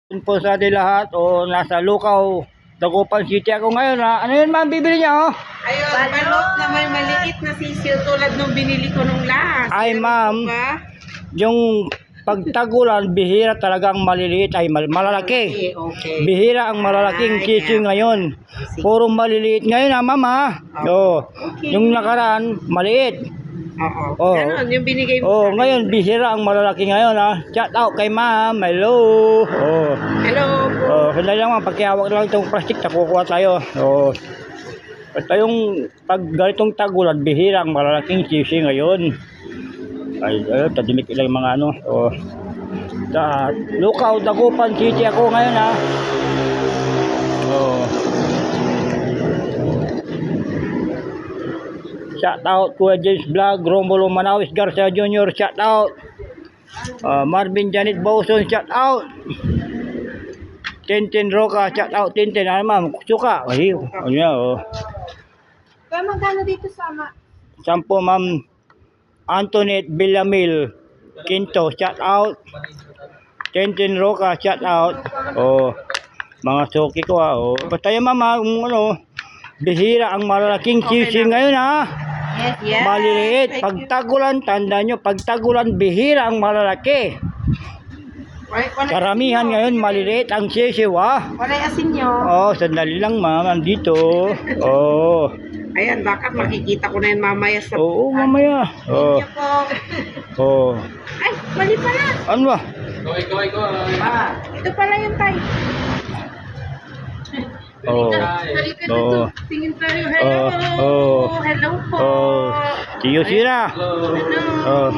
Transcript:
Yun po sa atin lahat nasa Lukaw, Dagupan City ako ngayon ha. Ano yun ma'am bibili niya Ayun, balot na may maliit na sisiyo tulad nung binili ko nung last. Ay ma'am, Ba? yung pagtagulan bihira talagang maliliit ay malalaki. Okay. Bihira ang malalaking sisiyo ngayon. Puro maliliit ngayon ha ma'am ha. Okay. Yung nakaraan maliit. Oo. Ganon, yung binigay mo sa akin. Ngayon bihira ang malalaki ngayon ha. Shout out kay ma'am. Hello. Hello po. Kaya lang pagkihawak lang itong plastic nakukuha tayo. At yung pag ganitong tagulan bihira ang malalaking sisi ngayon. Ay, tadimik lang mga ano. Sa Lukaw, Dagupan City ako ngayon ha. Shout out Kuya James Vlog, Romulo Manawis Garcia Jr. Shout out. Marvin Janet Bawson, shout out. Tintin Roca, shout out Tintin. Ano ma'am, suka. Ay, ano yan Kaya magkano dito sama? Sampo ma'am Antoinette Villamil Quinto, shout out. Tintin Roca, shout out. Mga suki ko basta yung mama, bihira ang malalaking sisi ngayon ha. Yes. Maliliit. Pagtagulan, tanda nyo, pagtagulan, bihira ang malalaki. Karamihan ngayon, maliliit ang sisiw ha. Wala asin nyo. Sandali lang ma'am, andito. Ayan, bakit makikita ko na yun mamaya sa... Oo, mamaya. Thank you po. Ay, mali pala. Ano ba? Ito pala yung tay. Tingin tayo. Hello. Hello po. See you, Sira. Hello.